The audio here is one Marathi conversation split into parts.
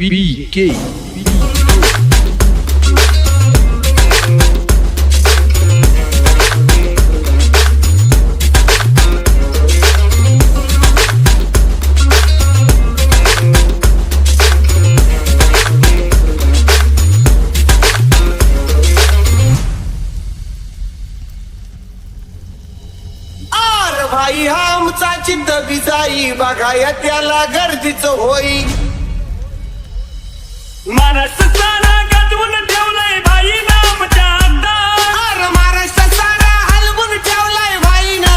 BK. भाई हा आमचा चित्त बिजाई बघाया त्याला गर्दीच होई महाराष्ट्र सारा गाजवून ठेवलाय भाई नामच्या आता अरे महाराष्ट्र सारा हलवून ठेवलाय भाई ना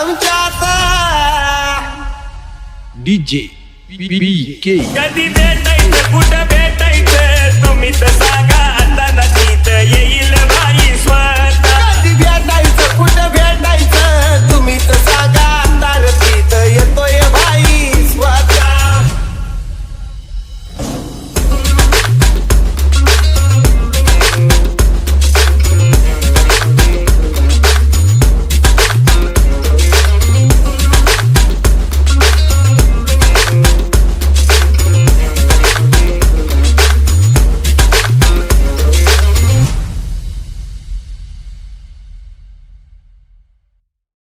आमच्या आता DJ BK. कधी भेटायचं कुठं भेटायचं तुम्ही तर सांगा आता नदीत येईल